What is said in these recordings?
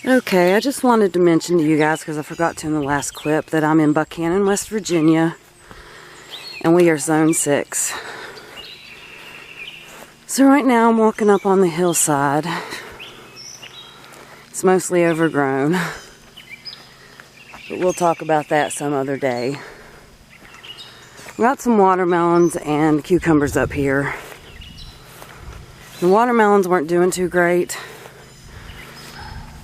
Okay, I just wanted to mention to you guys, because I forgot to in the last clip, that I'm in Buchanan, West Virginia, and we are Zone 6. So right now I'm walking up on the hillside. It's mostly overgrown, but we'll talk about that some other day. We got some watermelons and cucumbers up here. The watermelons weren't doing too great,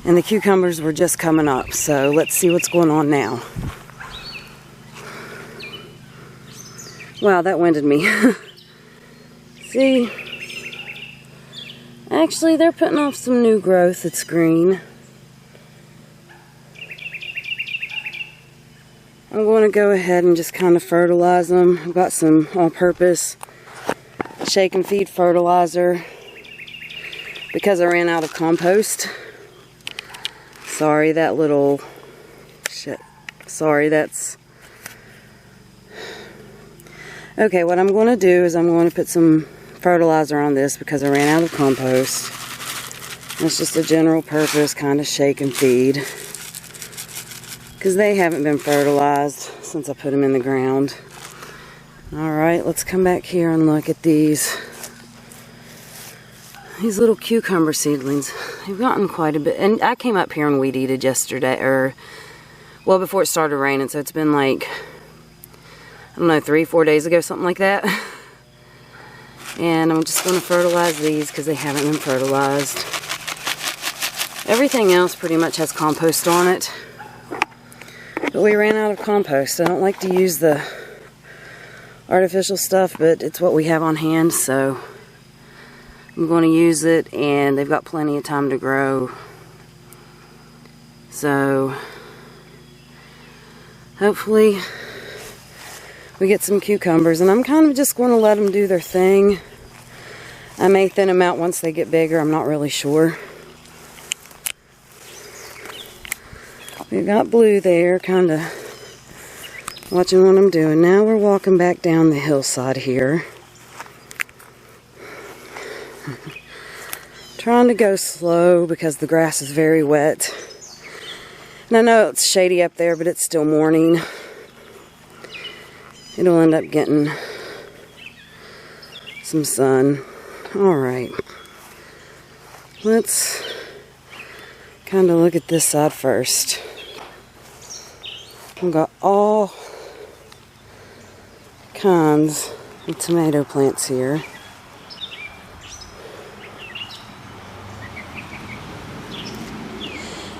and the cucumbers were just coming up, so let's see what's going on now. Wow, that winded me. See? Actually, they're putting off some new growth that's green. I'm going to go ahead and just kind of fertilize them. I've got some all-purpose shake and feed fertilizer because I ran out of compost. Sorry, that little shit. Sorry, that's... Okay, what I'm going to do is I'm going to put some fertilizer on this because I ran out of compost. It's just a general purpose kind of shake and feed, because they haven't been fertilized since I put them in the ground. Alright, let's come back here and look at these little cucumber seedlings. They've gotten quite a bit, and I came up here and weed eated yesterday, or well, before it started raining, so it's been like, I don't know, 3-4 days ago, something like that. And I'm just going to fertilize these because they haven't been fertilized. Everything else pretty much has compost on it, but we ran out of compost. I don't like to use the artificial stuff, but it's what we have on hand, so I'm going to use it, and they've got plenty of time to grow. So hopefully we get some cucumbers, and I'm kind of just going to let them do their thing. I may thin them out once they get bigger. I'm not really sure. We've got Blue there, kind of watching what I'm doing. Now we're walking back down the hillside here. Trying to go slow because the grass is very wet. And I know it's shady up there, but it's still morning. It'll end up getting some sun. Alright. Let's kind of look at this side first. I've got all kinds of tomato plants here.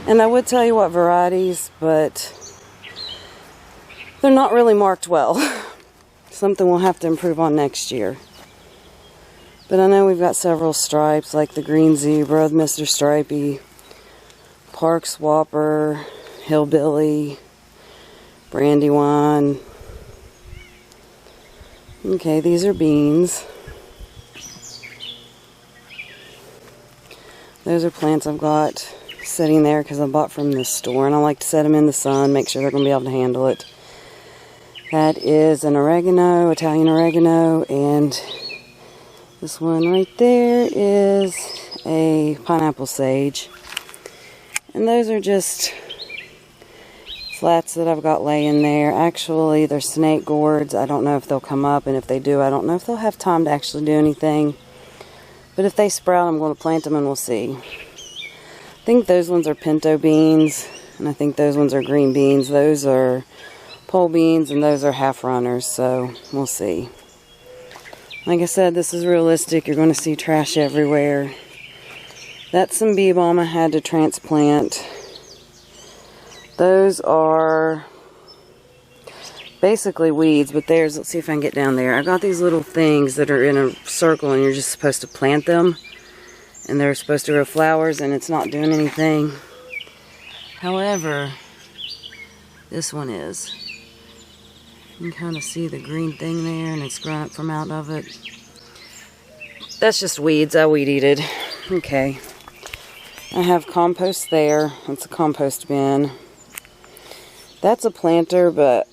And I would tell you what varieties, but they're not really marked well. Something we'll have to improve on next year. But I know we've got several stripes, like the Green Zebra, Mr. Stripey, Parks Whopper, Hillbilly, Brandywine. Okay, these are beans. Those are plants I've got sitting there because I bought from the store, and I like to set them in the sun, make sure they're going to be able to handle it. That is an oregano, Italian oregano, and this one right there is a pineapple sage. And those are just flats that I've got laying there. Actually, they're snake gourds. I don't know if they'll come up, and if they do, I don't know if they'll have time to actually do anything. But if they sprout, I'm going to plant them, and we'll see. I think those ones are pinto beans, and I think those ones are green beans. Those are pole beans, and those are half runners, so we'll see. Like I said, this is realistic. You're going to see trash everywhere. That's some bee balm I had to transplant. Those are basically weeds, but there's, let's see if I can get down there. I got these little things that are in a circle, and you're just supposed to plant them. And they're supposed to grow flowers, and it's not doing anything. However, this one is. You can kind of see the green thing there, and it's growing up from out of it. That's just weeds. I weed eated. Okay. I have compost there. It's a compost bin. That's a planter, but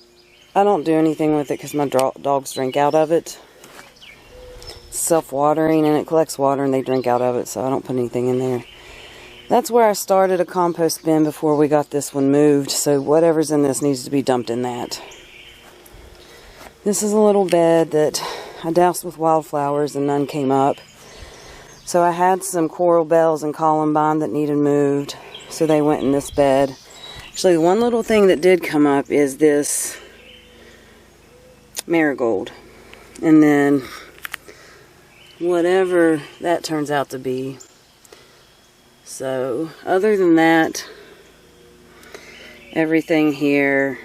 I don't do anything with it because my dogs drink out of it. It's self-watering, and it collects water, and they drink out of it, so I don't put anything in there. That's where I started a compost bin before we got this one moved, so whatever's in this needs to be dumped in that. This is a little bed that I doused with wildflowers and none came up. So I had some coral bells and columbine that needed moved, so they went in this bed. Actually, the one little thing that did come up is this marigold. And then whatever that turns out to be. So, other than that, everything here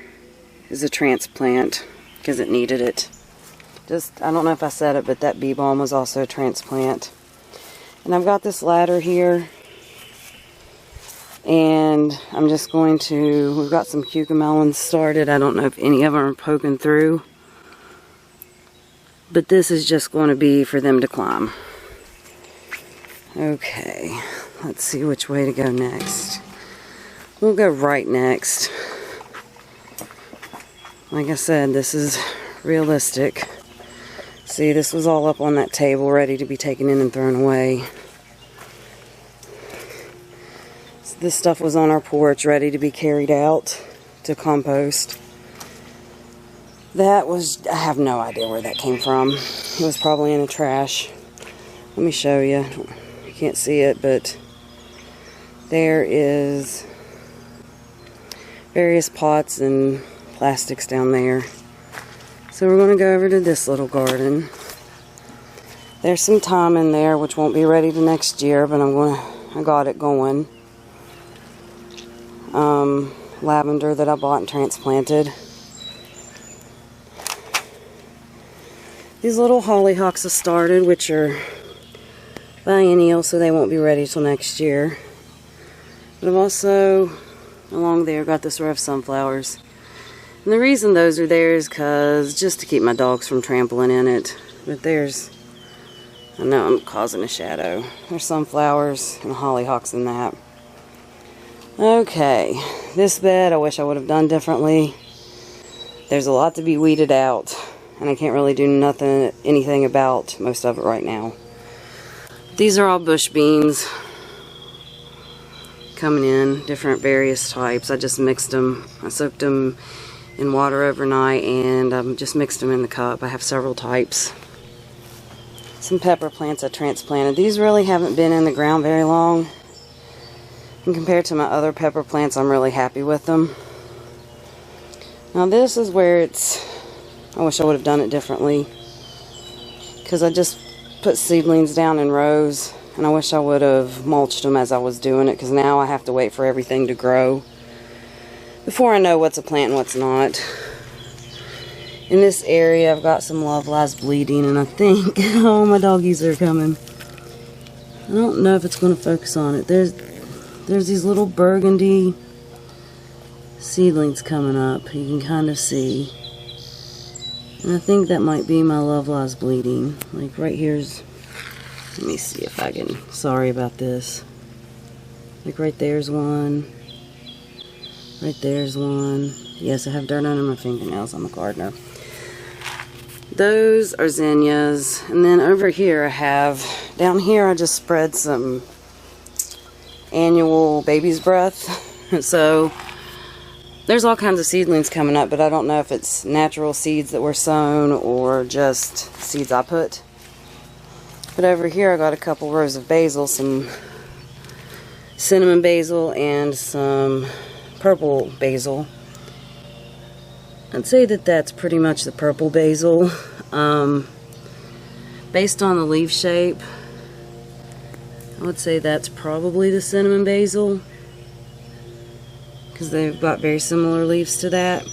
is a transplant because it needed it. I don't know if I said it, but that bee balm was also a transplant. And I've got this ladder here. And I'm just going to, we've got some cucamelons started. I don't know if any of them are poking through. But this is just going to be for them to climb. Okay, let's see which way to go next. We'll go right next. Like I said, this is realistic. See, this was all up on that table, ready to be taken in and thrown away. This stuff was on our porch, ready to be carried out to compost. That was, I have no idea where that came from. It was probably in the trash. Let me show you. You can't see it, but there is various pots and plastics down there. So we're going to go over to this little garden. There's some thyme in there, which won't be ready to next year, but I got it going. Lavender that I bought and transplanted. These little hollyhocks have started, which are biennial, so they won't be ready till next year. But I've also, along there, got this row of sunflowers. And the reason those are there is just to keep my dogs from trampling in it. But I know I'm causing a shadow. There's sunflowers and hollyhocks in that. Okay, this bed I wish I would have done differently. There's a lot to be weeded out. And I can't really do anything about most of it right now. These are all bush beans coming in, different various types. I just mixed them. I soaked them in water overnight and I just mixed them in the cup. I have several types. Some pepper plants I transplanted. These really haven't been in the ground very long. And compared to my other pepper plants, I'm really happy with them. Now this is where I wish I would have done it differently, because I just put seedlings down in rows, and I wish I would have mulched them as I was doing it, because now I have to wait for everything to grow before I know what's a plant and what's not. In this area I've got some Love Lies bleeding, and I think, oh, my doggies are coming. I don't know if it's going to focus on it. There's these little burgundy seedlings coming up, you can kind of see. And I think that might be my Love Lies bleeding. Like right here's, let me see if I can, sorry about this. Like right there's one. Right there's one. Yes, I have dirt under my fingernails. I'm a gardener. Those are zinnias. And then over here I have, down here I just spread some annual baby's breath. So there's all kinds of seedlings coming up, but I don't know if it's natural seeds that were sown or just seeds I put. But over here I got a couple rows of basil, some cinnamon basil and some purple basil. I'd say that that's pretty much the purple basil. Based on the leaf shape, I would say that's probably the cinnamon basil, because they've got very similar leaves to that.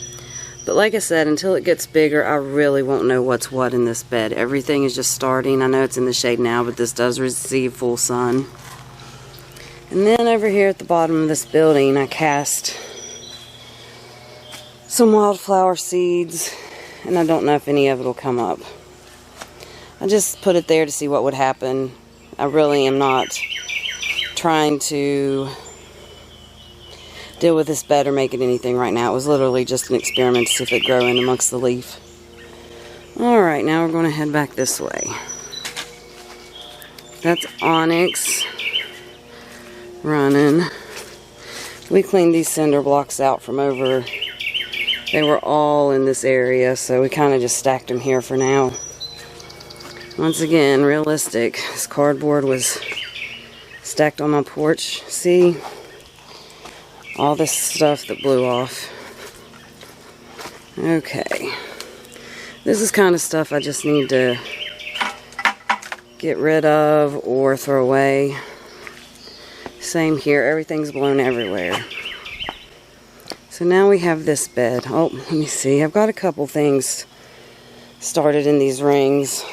But like I said, until it gets bigger, I really won't know what's what in this bed. Everything is just starting. I know it's in the shade now, but this does receive full sun. And then over here at the bottom of this building, I cast some wildflower seeds, and I don't know if any of it will come up. I just put it there to see what would happen. I really am not trying to deal with this bed or make it anything right now. It was literally just an experiment to see if it grow in amongst the leaf. Alright, now we're going to head back this way. That's onyx. running. We cleaned these cinder blocks out from over. They were all in this area, so we kind of just stacked them here for now. Once again, realistic. This cardboard was stacked on my porch. See? All this stuff that blew off. Okay. This is kind of stuff I just need to get rid of or throw away. Same here. Everything's blown everywhere. So now we have this bed. Oh, let me see. I've got a couple things started in these rings.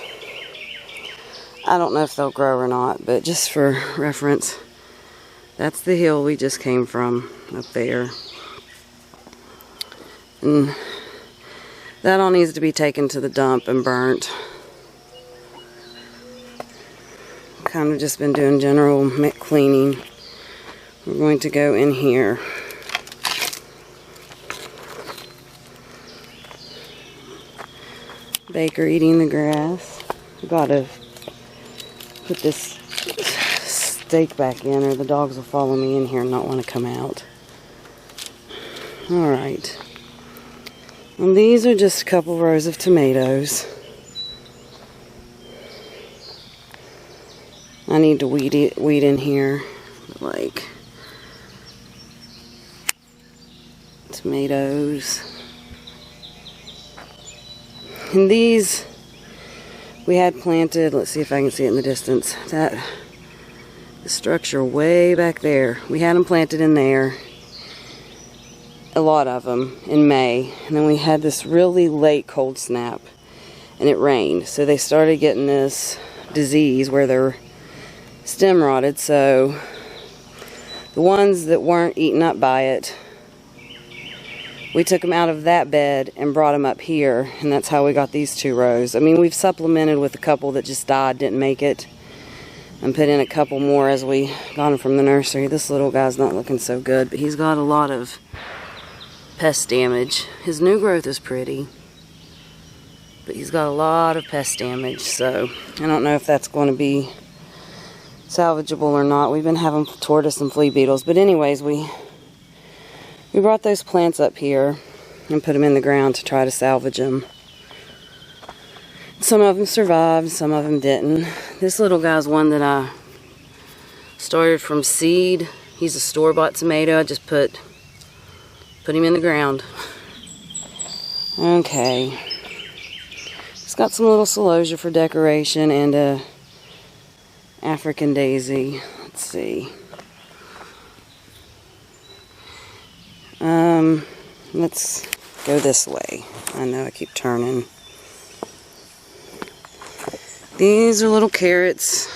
I don't know if they'll grow or not, but just for reference, that's the hill we just came from up there. And that all needs to be taken to the dump and burnt. Kind of just been doing general cleaning. We're going to go in here. Baker eating the grass. I've got to put this stake back in or the dogs will follow me in here and not want to come out. Alright. And these are just a couple rows of tomatoes. I need to weed in here. Like tomatoes. And these we had planted, let's see if I can see it in the distance, the structure way back there. We had them planted in there, a lot of them, in May. And then we had this really late cold snap and it rained. So they started getting this disease where they're stem rotted. So the ones that weren't eaten up by it, we took them out of that bed and brought them up here, and that's how we got these 2 rows. I mean, we've supplemented with a couple that just died, didn't make it, and put in a couple more as we got them from the nursery. This little guy's not looking so good, but he's got a lot of pest damage. His new growth is pretty, but he's got a lot of pest damage, so I don't know if that's going to be salvageable or not. We've been having tortoise and flea beetles, but anyways, we brought those plants up here and put them in the ground to try to salvage them. Some of them survived, some of them didn't. This little guy's one that I started from seed. He's a store-bought tomato. I just put him in the ground. Okay. It's got some little celosia for decoration and a African daisy. Let's see. Let's go this way. I know I keep turning. These are little carrots.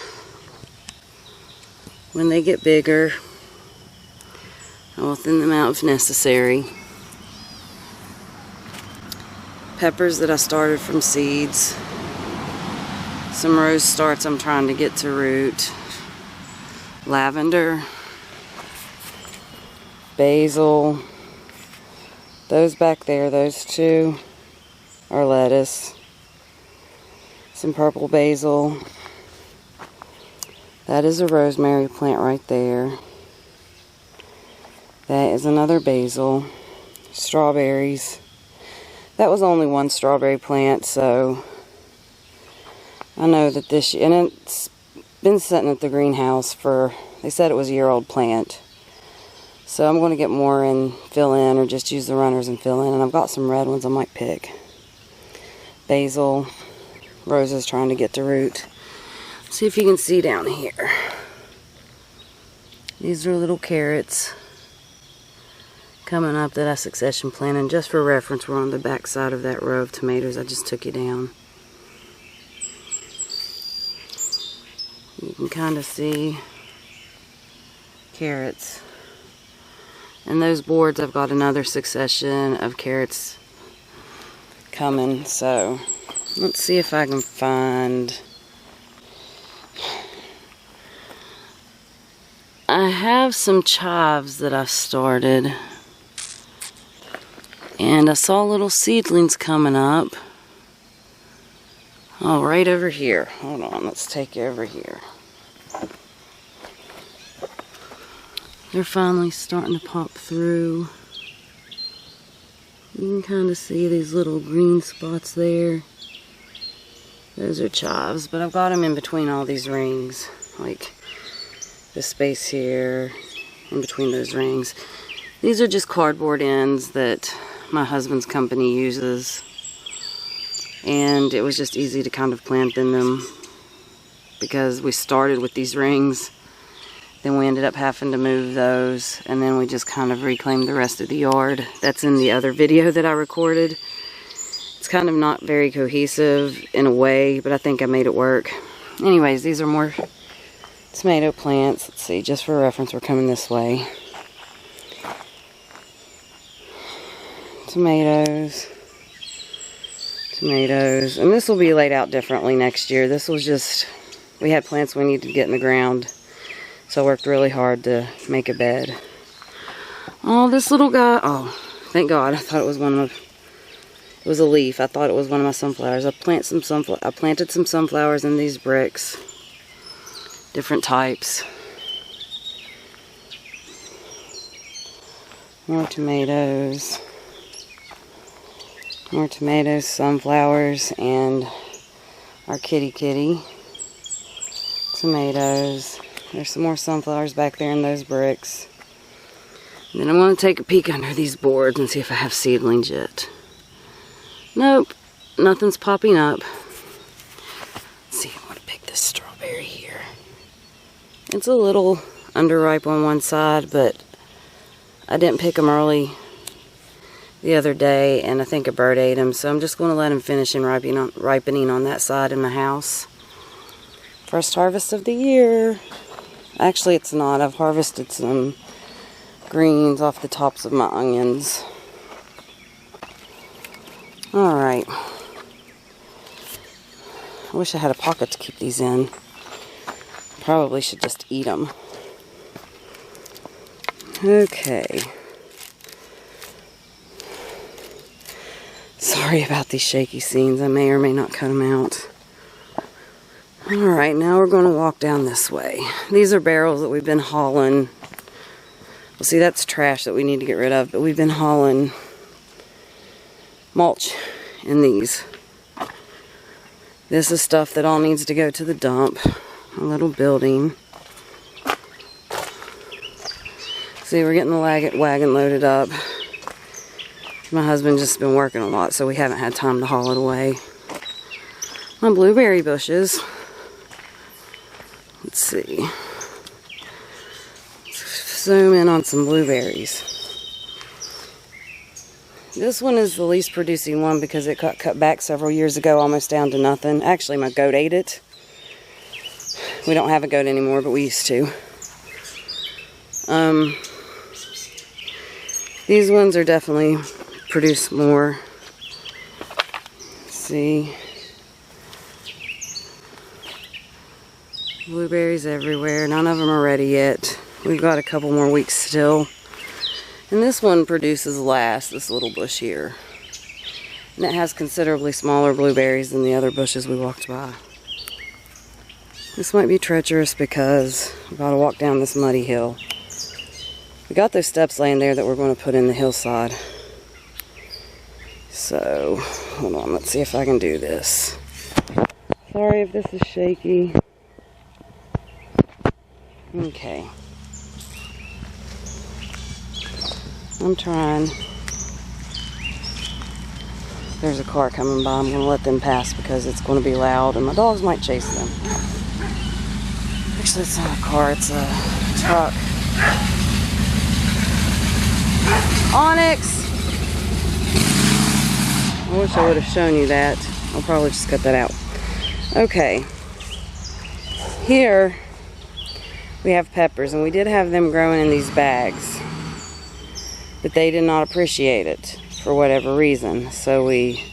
When they get bigger, I will thin them out if necessary. Peppers that I started from seeds. Some rose starts I'm trying to get to root. Lavender. Basil. Those back there, those 2 are lettuce. Some purple basil. That is a rosemary plant right there. That is another basil. Strawberries. That was only 1 strawberry plant, so I know that this, and it's been sitting at the greenhouse for, they said it was a year-old plant. So I'm going to get more and fill in, or just use the runners and fill in. And I've got some red ones I might pick. Basil. Rosa's trying to get to root. See if you can see down here. These are little carrots coming up that I succession planted. Just for reference, we're on the back side of that row of tomatoes I just took you down. You can kind of see carrots. And those boards, I've got another succession of carrots coming. So let's see if I can find. I have some chives that I started. And I saw little seedlings coming up. Oh, right over here. Hold on, let's take you over here. They're finally starting to pop through. You can kind of see these little green spots there. Those are chives, but I've got them in between all these rings. Like the space here, in between those rings. These are just cardboard ends that my husband's company uses. And it was just easy to kind of plant in them because we started with these rings. Then we ended up having to move those, and then we just kind of reclaimed the rest of the yard. That's in the other video that I recorded. It's kind of not very cohesive in a way, but I think I made it work. Anyways, these are more tomato plants. Let's see, just for reference, we're coming this way. Tomatoes. Tomatoes. And this will be laid out differently next year. This was just, we had plants we needed to get in the ground. So I worked really hard to make a bed. Oh, this little guy. Oh, thank God. I thought it was one of my, it was a leaf. I thought it was one of my sunflowers. I planted some sunflowers in these bricks. Different types. More tomatoes. More tomatoes, sunflowers, and our kitty. Tomatoes. There's some more sunflowers back there in those bricks. And then I'm going to take a peek under these boards and see if I have seedlings yet. Nope, nothing's popping up. Let's see if I want to pick this strawberry here. It's a little underripe on one side, but I didn't pick them early the other day, and I think a bird ate them, so I'm just going to let them finish and ripening on that side in my house. First harvest of the year. Actually, it's not. I've harvested some greens off the tops of my onions. Alright. I wish I had a pocket to keep these in. Probably should just eat them. Okay. Sorry about these shaky scenes. I may or may not cut them out. Alright, now we're going to walk down this way. These are barrels that we've been hauling. Well, see, that's trash that we need to get rid of, but we've been hauling mulch in these. This is stuff that all needs to go to the dump. A little building. See, we're getting the wagon loaded up. My husband's just been working a lot, so we haven't had time to haul it away. My blueberry bushes. Let's see. Let's zoom in on some blueberries. This one is the least producing one because it got cut back several years ago, almost down to nothing. Actually, my goat ate it. We don't have a goat anymore, but we used to. These ones are definitely produce more. Let's see. Blueberries everywhere. None of them are ready yet. We've got a couple more weeks still. And this one produces last, this little bush here. And it has considerably smaller blueberries than the other bushes we walked by. This might be treacherous because we've got to walk down this muddy hill. We got those steps laying there that we're going to put in the hillside. So, hold on, let's see if I can do this. Sorry if this is shaky. Okay. I'm trying. There's a car coming by. I'm going to let them pass because it's going to be loud and my dogs might chase them. Actually, it's not a car, it's a truck. Onyx! I wish I would have shown you that. I'll probably just cut that out. Okay. Here we have peppers, and we did have them growing in these bags. But they did not appreciate it for whatever reason. So we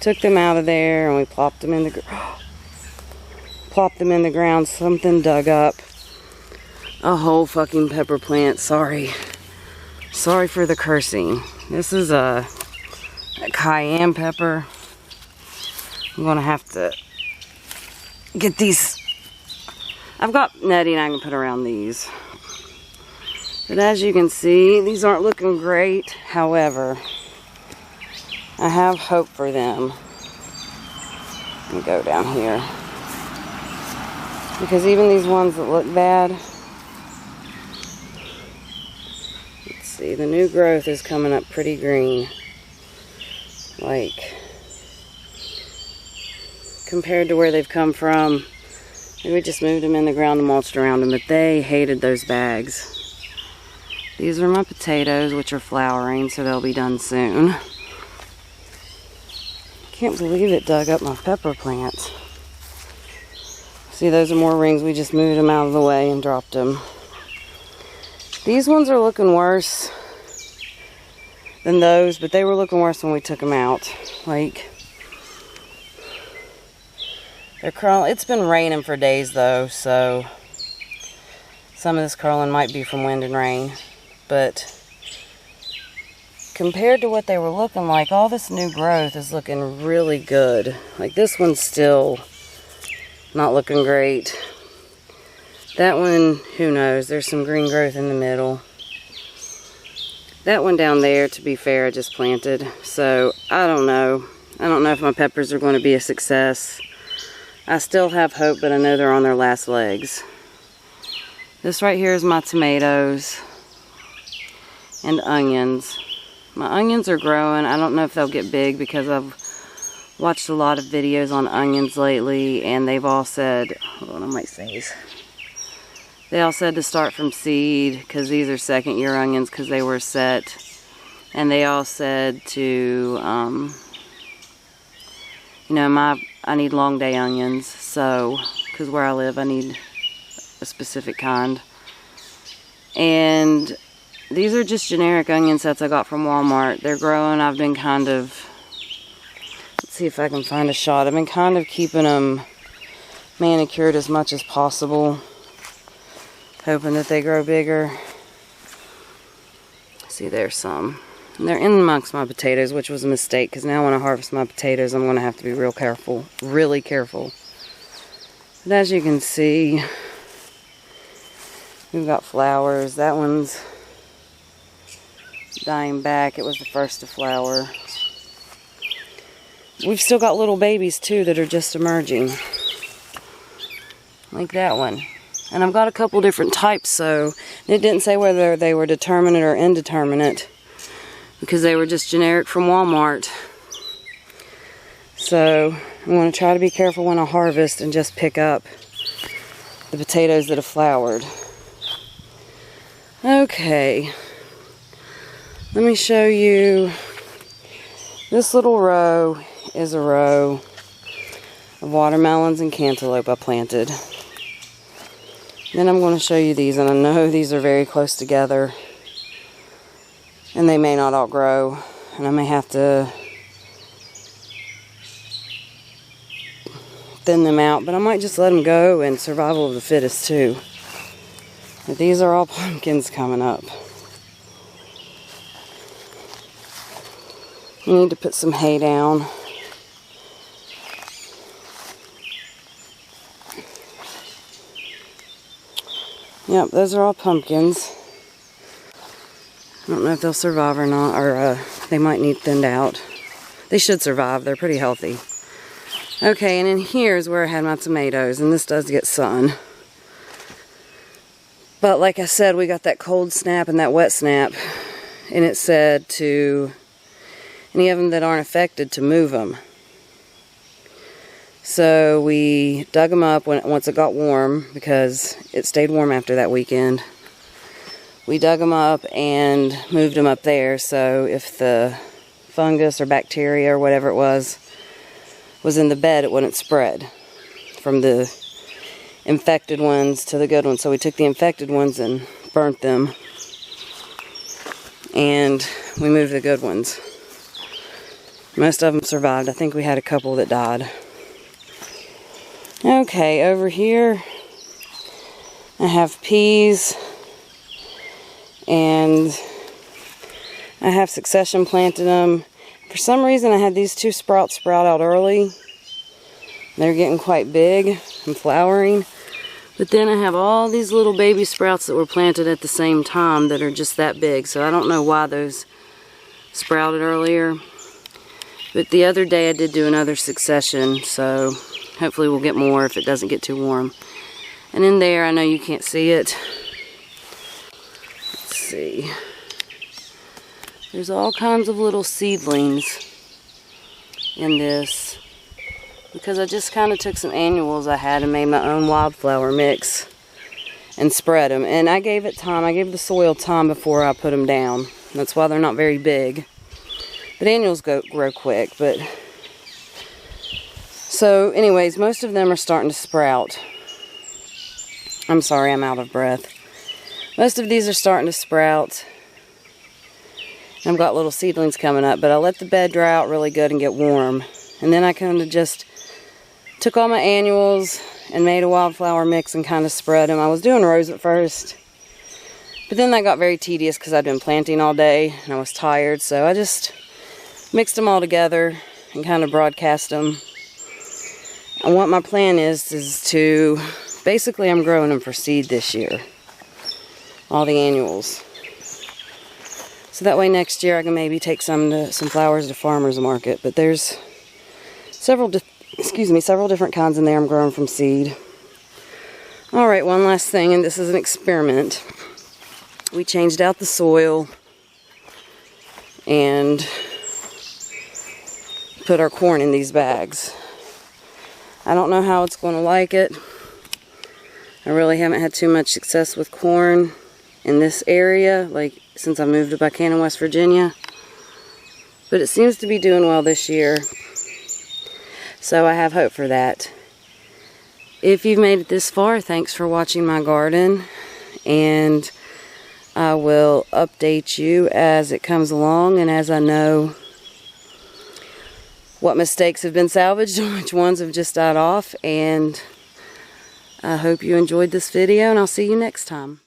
took them out of there and we plopped them in the ground. Something dug up a whole fucking pepper plant. Sorry for the cursing. This is a cayenne pepper. I'm gonna have to get these. I've got netting I can put around these. But as you can see, these aren't looking great. However, I have hope for them. Let me go down here. Because even these ones that look bad, let's see, the new growth is coming up pretty green. Like, compared to where they've come from, we just moved them in the ground and mulched around them, but they hated those bags. These are my potatoes, which are flowering, so they'll be done soon. Can't believe it dug up my pepper plants. See, those are more rings. We just moved them out of the way and dropped them. These ones are looking worse than those, but they were looking worse when we took them out. Like, they're curling. It's been raining for days though, so some of this curling might be from wind and rain. But compared to what they were looking like, all this new growth is looking really good. Like, this one's still not looking great. That one, who knows? There's some green growth in the middle. That one down there, to be fair, I just planted. So, I don't know. I don't know if my peppers are going to be a success. I still have hope, but I know they're on their last legs. This right here is my tomatoes and onions. My onions are growing. I don't know if they'll get big because I've watched a lot of videos on onions lately, and they've all said, hold on, I might say these. They all said to start from seed because these are second year onions because they were set. And they all said to, you know, I need long day onions, so, because where I live I need a specific kind. And these are just generic onion sets I got from Walmart. They're growing. I've been kind of, let's see if I can find a shot. I've been kind of keeping them manicured as much as possible, hoping that they grow bigger. See, there's some. And they're in amongst my potatoes, which was a mistake, because now when I harvest my potatoes, I'm going to have to be real careful. Really careful. But as you can see, we've got flowers. That one's dying back. It was the first to flower. We've still got little babies, too, that are just emerging. Like that one. And I've got a couple different types, so it didn't say whether they were determinate or indeterminate, because they were just generic from Walmart. So I'm going to try to be careful when I harvest and just pick up the potatoes that have flowered. Okay, let me show you. This little row is a row of watermelons and cantaloupe I planted. Then I'm going to show you these, and I know these are very close together, and they may not all grow, and I may have to thin them out, but I might just let them go and survival of the fittest too. But these are all pumpkins coming up. I need to put some hay down. Yep, those are all pumpkins. I don't know if they'll survive or not, or they might need thinned out. They should survive, they're pretty healthy. Okay, and in here is where I had my tomatoes, and this does get sun. But like I said, we got that cold snap and that wet snap, and it said to any of them that aren't affected to move them. So we dug them up once it got warm, because it stayed warm after that weekend. We dug them up and moved them up there, so if the fungus or bacteria or whatever it was in the bed, it wouldn't spread from the infected ones to the good ones. So we took the infected ones and burnt them, and we moved the good ones. Most of them survived. I think we had a couple that died. Okay, over here I have peas, and I have succession planted them. For some reason I had these two sprouts sprout out early. They're getting quite big and flowering, But then I have all these little baby sprouts that were planted at the same time that are just that big. So I don't know why those sprouted earlier. But the other day I did do another succession, so hopefully we'll get more if it doesn't get too warm. And in there, I know you can't see it. Let's see. There's all kinds of little seedlings in this, because I just kind of took some annuals I had and made my own wildflower mix and spread them. And I gave it time. I gave the soil time before I put them down. That's why they're not very big. But annuals grow quick. But so anyways, most of them are starting to sprout. I'm sorry, I'm out of breath. Most of these are starting to sprout. I've got little seedlings coming up, but I let the bed dry out really good and get warm. And then I kind of just took all my annuals and made a wildflower mix and kind of spread them. I was doing rows at first, but then that got very tedious because I'd been planting all day and I was tired, so I just mixed them all together and kind of broadcast them. And what my plan is to, basically I'm growing them for seed this year, all the annuals. So that way next year I can maybe take some flowers to farmers market. But there's several different kinds in there I'm growing from seed. Alright, one last thing, and this is an experiment. We changed out the soil and put our corn in these bags. I don't know how it's going to like it. I really haven't had too much success with corn in this area, like since I moved to Buchanan, West Virginia. But it seems to be doing well this year. So I have hope for that. If you've made it this far, thanks for watching my garden. And I will update you as it comes along and as I know what mistakes have been salvaged and which ones have just died off. And I hope you enjoyed this video, and I'll see you next time.